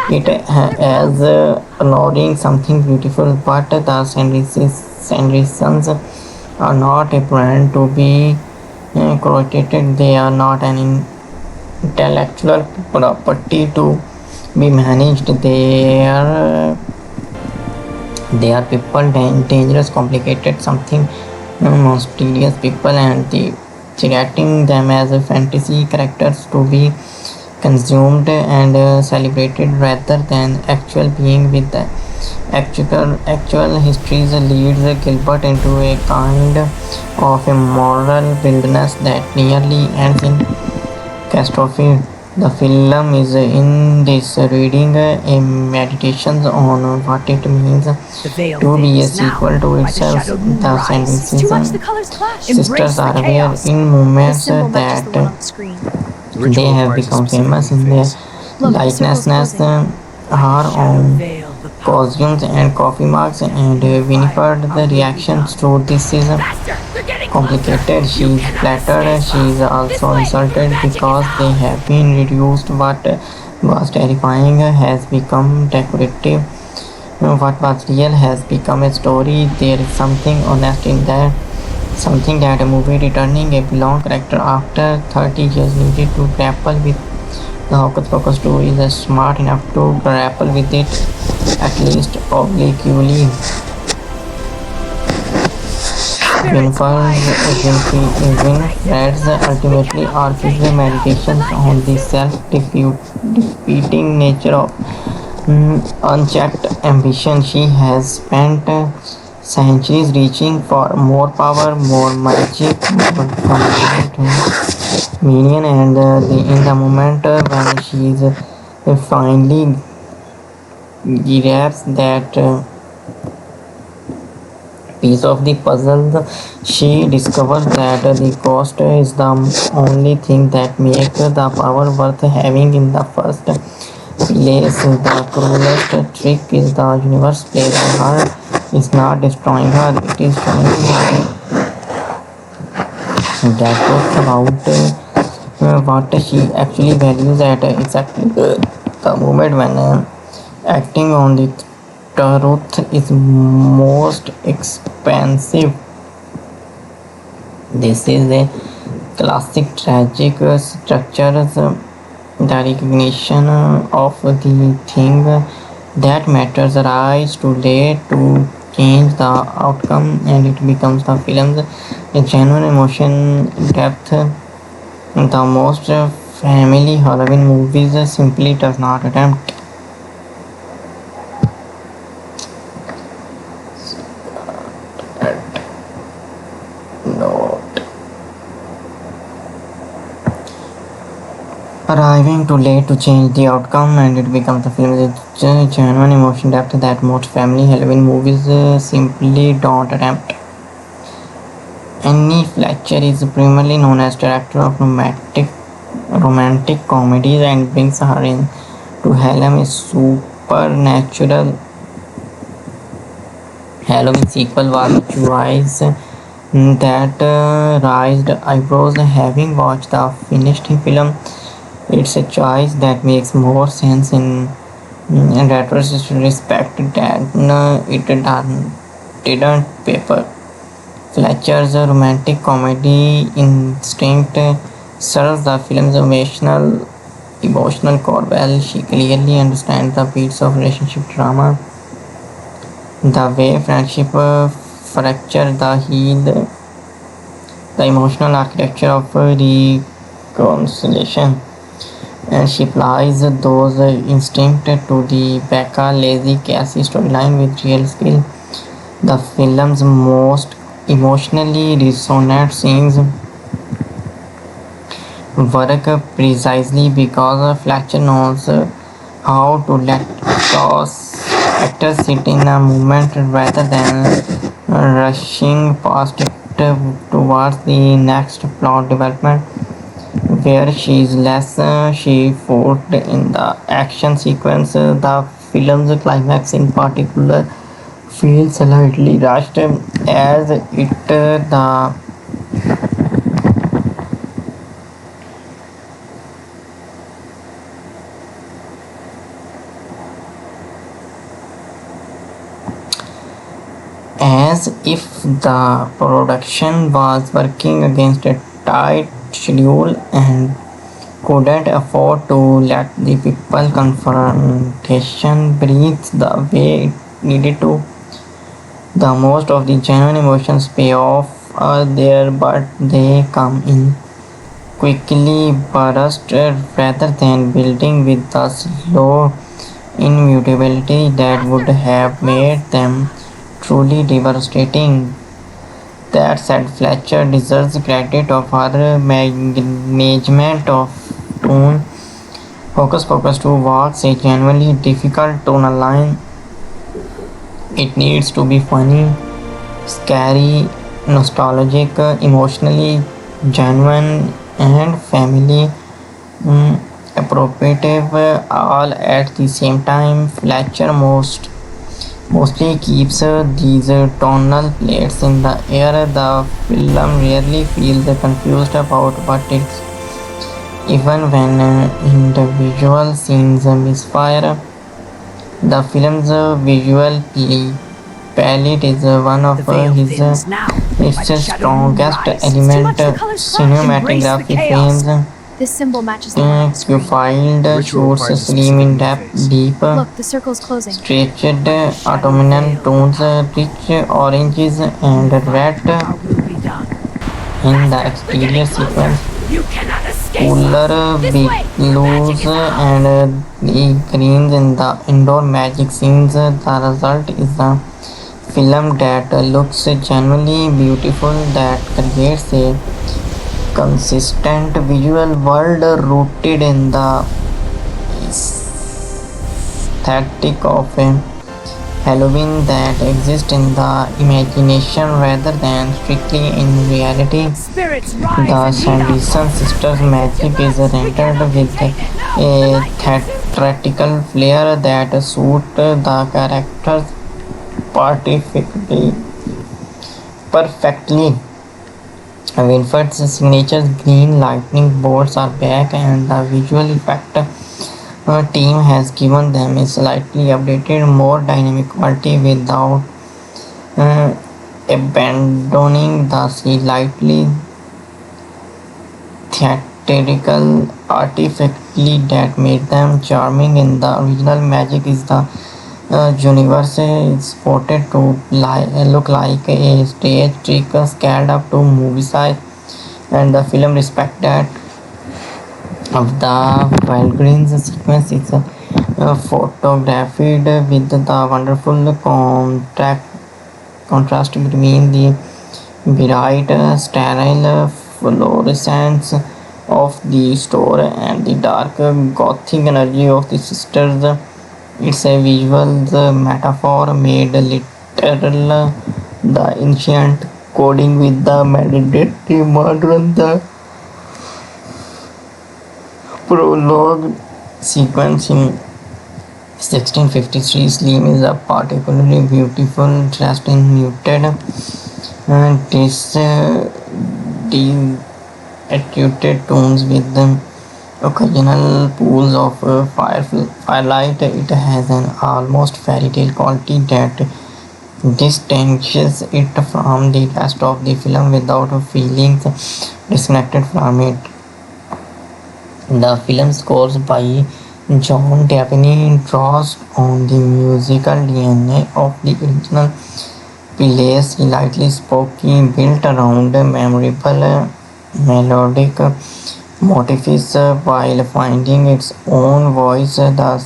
it Faster! They're as close! allowing something beautiful, but the Sandersons are not a brand to be quoted. They are not an intellectual property to be managed. They are people, dangerous, complicated, something mysterious people, and treating them as a fantasy characters to be consumed and celebrated rather than actual being with the actual histories leads Gilbert into a kind of a moral wilderness that nearly ends in catastrophe. The film is in this reading a meditation on what it means The veil to be a thins now. sequel to By the itself. shadowed moon The rise. It's too much. The Sanderson colors clash. sisters Embrace the are aware chaos. in The moments symbol matches the one on that the screen. The they ritual have requires a become specific famous moon in their phase. Look, the circle's likenesses, closing. By the her shadow own veil, the power costumes and coffee mugs, and Winifred. The reactions to this is Faster! They're getting closer! complicated. She You is cannot flattered. escape She is us! This also way! insulted Magic is because they out! have been reduced. What was terrifying has become decorative. What was real has become a story. There is something honest in that. Something that a movie returning a beloved character after 30 years needed to grapple with. The Hocus Pocus 2 is smart enough to grapple with it, at least obliquely. Spirits Winfred's wide! ultimately argues the meditations on the self-defeating nature of unchecked ambition. She has spent centuries reaching for more power, more magic, more dominion, and in the moment when she is finally grabs that piece of the puzzle, she discovers that the cost is the only thing that makes the power worth having in the first place. The cruelest trick is the universe plays on her. It's not destroying her, it is showing her that truth about what she actually values at exactly the moment when acting on the truth is most expensive. This is a classic tragic structures, the recognition of the thing that matters rise too late to change the outcome, and it becomes the film's a genuine emotion depth. The most family Halloween movies simply does not attempt. Note. Arriving too late to change the outcome, and it becomes the film's genuine emotion depth that most family Halloween movies simply don't attempt. Annie Fletcher is primarily known as director of romantic comedies and brings her in to Salem, a supernatural Halloween sequel was a choice that raised eyebrows. Having watched the finished film, it's a choice that makes more sense in retrospect than didn't paper. Fletcher's romantic comedy instinct serves the film's emotional core well. She clearly understands the beats of relationship drama, the way friendship fracture, the emotional architecture of reconciliation, and she applies those instincts to the Becca Lazy Cassie storyline with real skill. The film's most emotionally resonant scenes work precisely because Fletcher knows how to let actors sit in a moment rather than rushing past it towards the next plot development, where she is less she forced in the action sequence. The film's climax, in particular, feels slightly rushed as as if the production was working against a tight schedule and couldn't afford to let the people confrontation breathe the way it needed to. The most of the genuine emotions payoff are there, but they come in quickly burst rather than building with the slow immutability that would have made them truly devastating. That said, Fletcher deserves credit of her management of tone. Hocus Pocus 2 walks a genuinely difficult tonal line. It needs to be funny, scary, nostalgic, emotionally genuine, and family appropriate all at the same time. Fletcher mostly keeps these tonal plates in the air. The film rarely feels confused about what it's even when individual scenes misfire. The film's visual palette is one The of veil his thins now. Like its shadow moon strongest rise. element. The colors clash. Embrace the Cinematography chaos. frames This symbol matches the one on the screen. profiled The ritual shoots requires a slim specific in moon depth, phase. deep, Look, the circle's closing. stretched Shadow autumnal veil. tones, rich oranges and red Our will be done. in the Faster! They're exterior getting closer! sequence. You cannot escape Cooler us! This way! The blues magic is out! and the greens in the indoor magic scenes. The result is a film that looks genuinely beautiful, that creates a consistent visual world rooted in the aesthetic of a Halloween, that exists in the imagination rather than strictly in reality. Spirits rise The and heat up! Sanderson Sisters' magic is rendered with a theatrical flair that suits the characters perfectly. Winford's signature green lightning bolts are back, and the visual effect team has given them a slightly updated, more dynamic quality without uh, abandoning the slightly theatrical artificially that made them charming in the original. Magic is the universe is spotted to look like a stage trick scaled up to movie size, and the film respect that. Of the Valgrine's sequence is photographed with the wonderful contrast between the bright, sterile fluorescence of the store and the dark, gothic energy of the sisters. It's a visual metaphor made literal. The ancient coding with the meditative modern, the prologue sequence in 1653 Slim is a particularly beautiful, dressed in muted, this attributed tones with occasional pools of firelight. It has an almost fairy tale quality that distinguishes it from the rest of the film without feeling disconnected from it. The film scores by John Dabney draws on the musical DNA of the original plays, lightly spooky, built around memorable melodic motifs while finding its own voice. The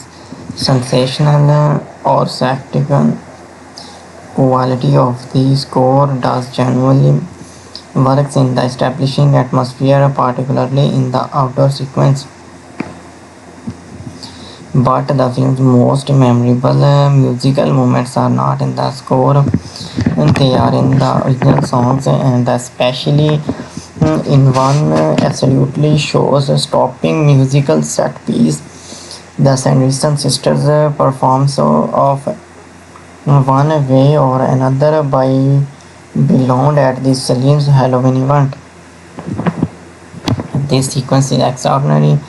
sensational or spectacle quality of the score does genuinely works in the establishing atmosphere, particularly in the outdoor sequence. But the film's most memorable musical moments are not in the score, they are in the original songs, and especially in one absolutely shows stopping musical set piece. The Sanderson Sisters performs of one way or another by belonged at the Salem's Halloween event. This sequence is extraordinary.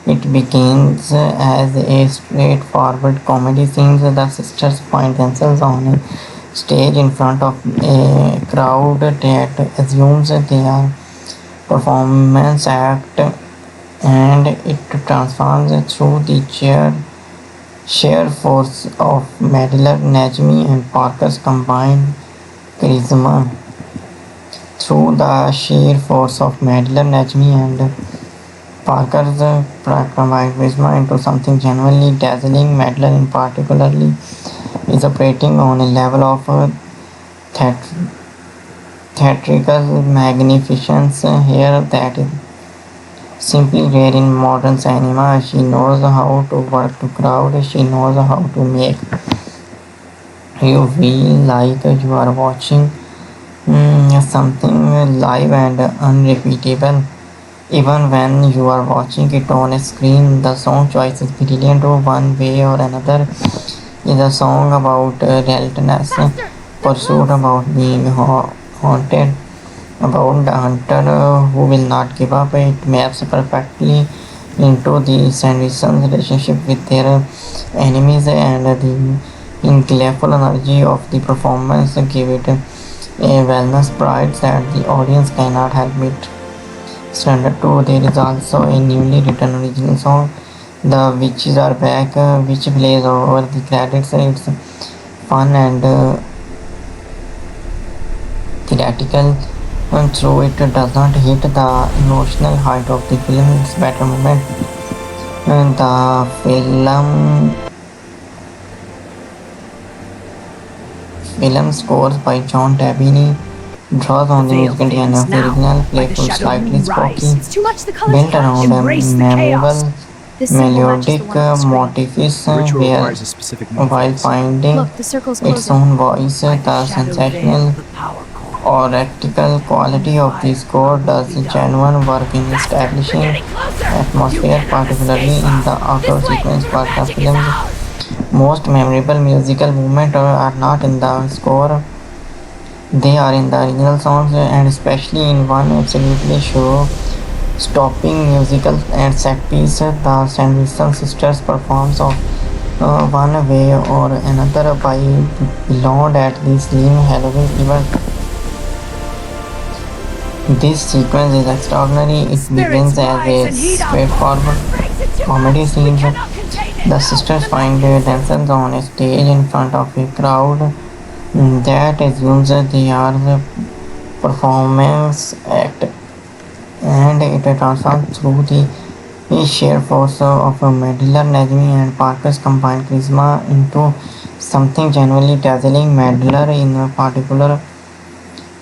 It begins as a straightforward comedy scene. The sisters find themselves on a stage in front of a crowd that assumes they are performance act, and it transforms through the sheer force of Midler, Najmi and Parker's combined charisma. Through the sheer force of Midler, Najmi and Parker's combined charisma into something genuinely dazzling. Midler in particularly is operating on a level of theatrical magnificence here that is simply rare in modern cinema. She knows how to work the crowd. She knows how to make you feel like you are watching something live and unrepeatable. Even when you are watching it on a screen, the song choice is brilliant one way or another. Is a song about relentless pursuit, about being haunted, about the hunter who will not give up. It maps perfectly into the Sanderson's relationship with their enemies, and the playful energy of the performance give it a wellness pride that the audience cannot help but surrender to. There is also a newly written original song, "The Witches Are Back," which plays over the credits. It's fun and theatrical, and though it does not hit the emotional height of the film, it's better moment. And the film scores by John Tabini draws on the musical design of the original, playful, slightly spooky, It's too much the colors built clash. around a Embrace the chaos. memorable This symbol matches melodic the one on the screen. motifs The ritual where requires a specific moon while phase. finding Look, the circle's its closing. own voice, By the the shadow veil sensational of the power core. oratical quality of the score does genuine work in Faster! We're establishing getting closer! You atmosphere, cannot particularly escape in us! the outdoor This way! sequence. Your But the magic is film's ours! most memorable musical moments are not in the score, they are in the original songs, and especially in one absolutely show-stopping musical and set piece. The Sanderson Sisters performs of one way or another by belonged at the Salem Halloween event. This sequence is extraordinary. It begins Spirits as rise a and heat up! straightforward Breaks into comedy us! scene. We cannot contain it! The sisters find themselves on a stage in front of a crowd that assumes they are the performance act, and it transforms through the sheer force of Midler, Najmi and Parker's combined charisma into something genuinely dazzling. Midler in particular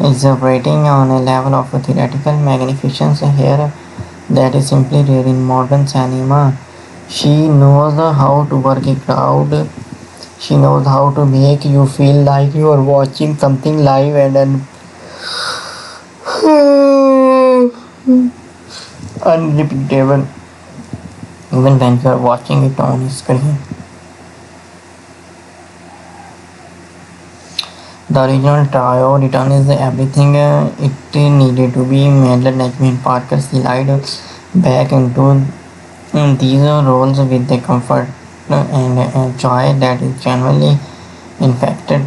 is operating on a level of theatrical magnificence here that is simply rare in modern cinema. She knows how to work a crowd. She knows how to make you feel like you are watching something live and unrepeatable, even when you are watching it on screen. The original trio returns everything it needed to be. Midler, Najmi and Parker slide back into these roles with the comfort and joy that is genuinely infected,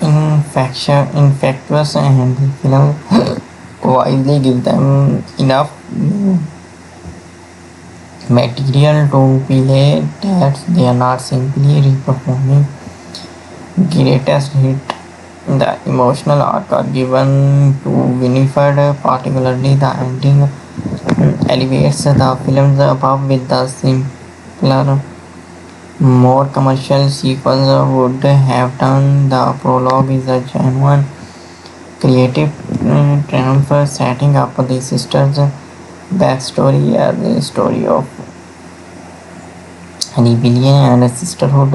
infectious, and the film wisely give them enough material to play that they are not simply reperforming greatest hit. The emotional arc are given to Winifred, particularly the ending elevates the films above with the simpler, more commercial sequels would have done. The prologue is a genuine creative triumph, setting up the sisters' backstory as a story of rebellion and sisterhood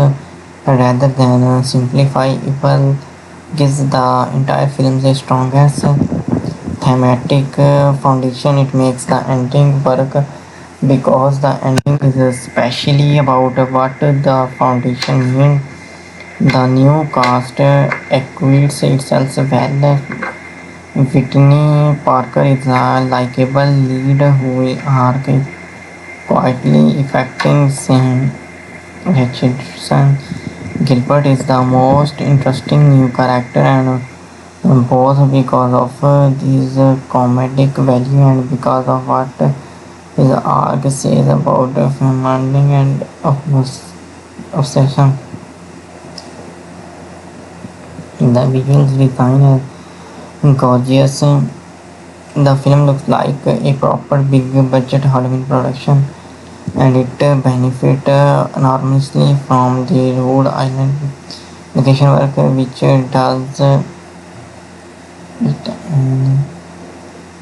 rather than simplify evil, gives the entire film a strongest thematic foundation. It makes the ending work because the ending is especially about what the foundation means. The new cast acquits itself well. Whitney Parker is a likable lead who arc quietly affecting Sam Richardson Gilbert is the most interesting new character, and both because of his comedic value and because of what his arc says about feminism and obsession. The visual design is gorgeous. The film looks like a proper big budget Halloween production, and it benefit enormously from the Rhode Island location work, which does it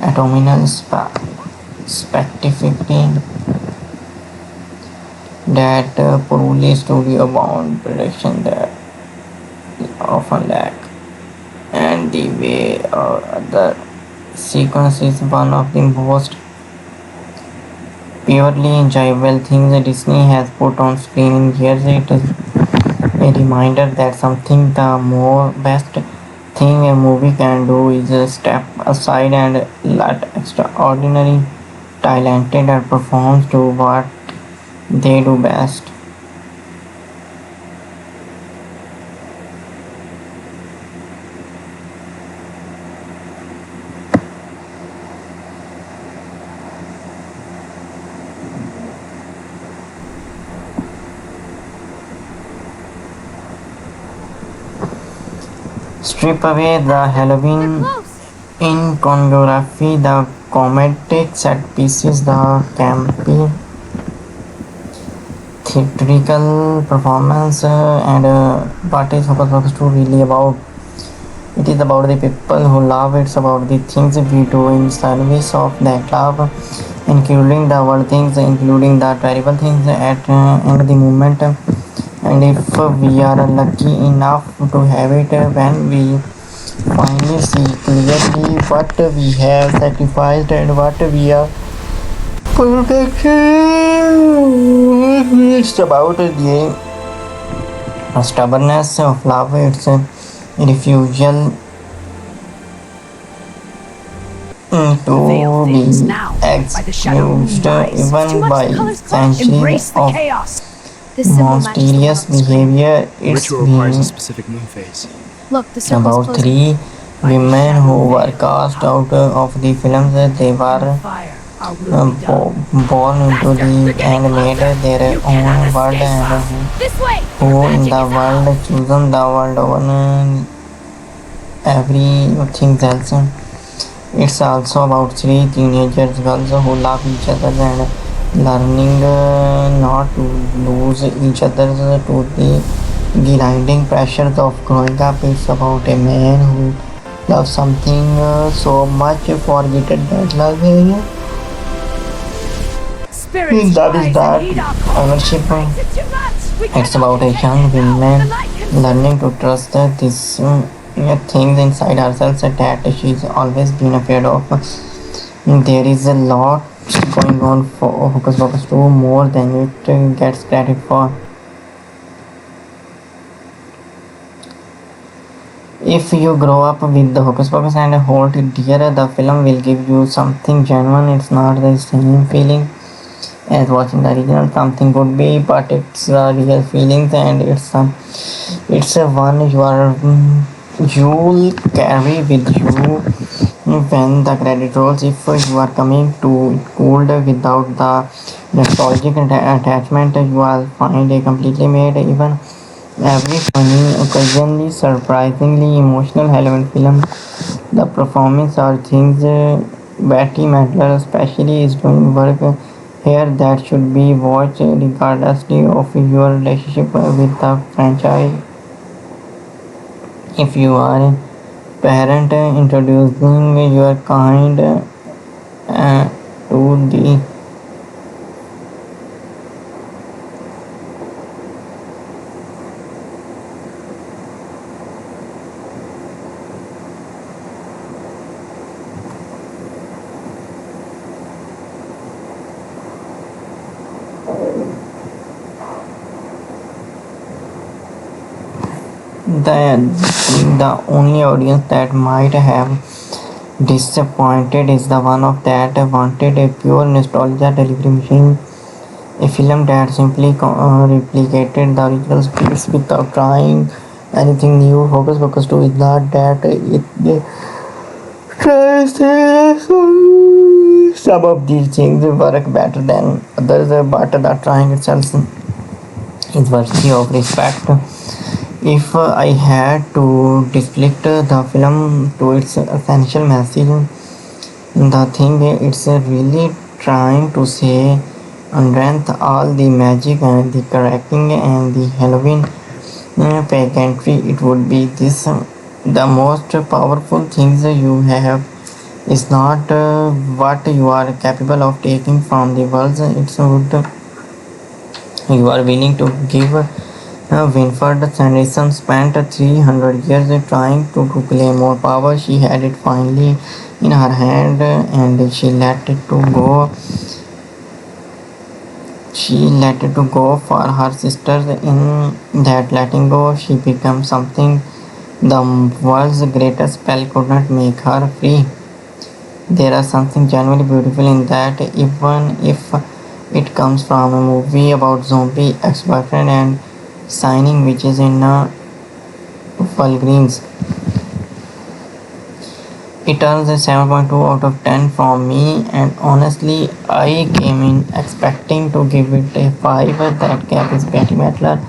abdominal specifically that poorly studio bound production that often lack, and the way the sequence is one of the most purely enjoyable things Disney has put on screen in years. It is a reminder that something the more best thing a movie can do is step aside and let extraordinary talented performers do what they do best. Strip away the They're Halloween close. iconography, the comedic set pieces, the campy theatrical performance, and what is Hocus Pocus 2 really about? It is about the people who love. It's about the things we do in service of that love, including the world things, including the terrible things at in the moment. And if we are lucky enough to have it, when we finally see clearly what we have sacrificed and what we are protecting, it's about the stubbornness of love. It's a refusal Veil to things be now by the shadow excused rise. Too even much. by The color's close. centuries Embrace the of chaos. This symbol matches the one mysterious on the screen. behavior. The It's ritual requires a been specific moon phase. Look, the circle's about closing. three women who were cast out of the films. They were Fire, our will be done. born into the and made their own world, and This way. who in the world chosen the world over everything else. It's also about three teenagers girls who love each other and learning not to lose each other to the grinding pressures of growing up. It's about a man who loves something so much forgetted that love is Spirits that is rise that and heed our call. ownership. It's too much. We It's cannot about a take young it now. woman The light can learning to trust these things inside herself that she's always been afraid of. There is a lot going on for Hocus Pocus 2 more than it gets credit for. If you grow up with the Hocus Pocus and hold it dear, the film will give you something genuine. It's not the same feeling as watching the original. Something could be, but it's a real feelings, and it's a one you'll carry with you when the credit rolls. If you are coming to it cold without the nostalgic attachment, you will find a completely made, even every funny, occasionally surprisingly emotional Halloween film. The performance are things. Bette Midler especially is doing work here that should be watched regardless of your relationship with the franchise. If you are a parent introducing your kind to the the only audience that might have disappointed is the one of that wanted a pure nostalgia delivery machine. A film that simply replicated the original scripts without trying anything new. Hocus Pocus 2 is not that it tries some of these things work better than others, but the trying itself is worthy of respect. If I had to depict the film to its essential message, the thing it's really trying to say underneath all the magic and the cracking and the Halloween pageantry, it would be this: the most powerful things you have is not what you are capable of taking from the world, it's what you are willing to give. Winfred Sanderson spent 300 years trying to claim more power. She had it finally in her hand and she let it to go. She let it to go for her sisters. In that letting go, she became something the world's greatest spell could not make her free. There is something genuinely beautiful in that, even if it comes from a movie about zombie ex-boyfriend and signing witches in Walgreens. It earns a 7.2 out of 10 from me, and honestly, I came in expecting to give it a 5. That gap is Bette Midler.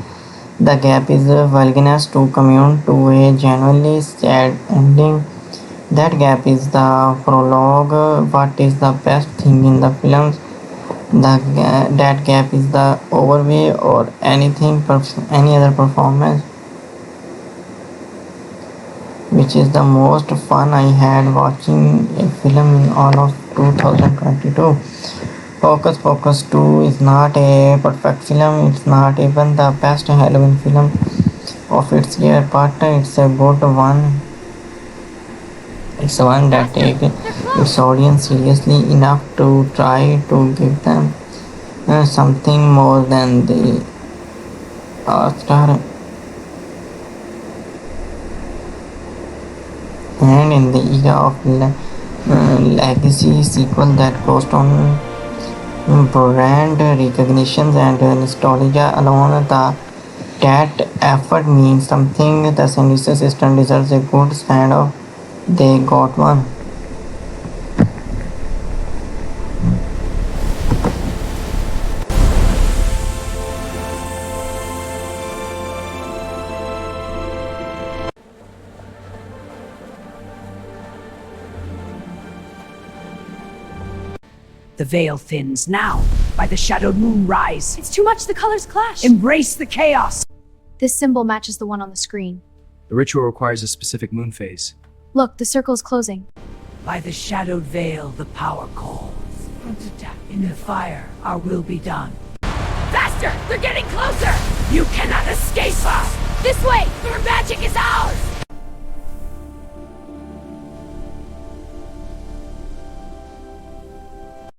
The gap is willingness to commute to a genuinely sad ending. That gap is the prologue. What is the best thing in the films? That gap is the overway or any other performance, which is the most fun I had watching a film in all of 2022. Hocus Pocus 2 is not a perfect film, it's not even the best Halloween film of its year, but it's a good one. It's one that takes its audience seriously enough to try to give them something more than the star. And in the era of legacy sequel that cost on brand recognitions and nostalgia alone, that effort means something. The Sanderson Sisters deserves a good stand-off. They got one. The veil thins now. By the shadowed moon rise. It's too much, the colors clash. Embrace the chaos. This symbol matches the one on the screen. The ritual requires a specific moon phase. Look, the circle is closing. By the shadowed veil, the power calls. In the fire, our will be done. Faster! They're getting closer! You cannot escape us! This way! Your magic is ours!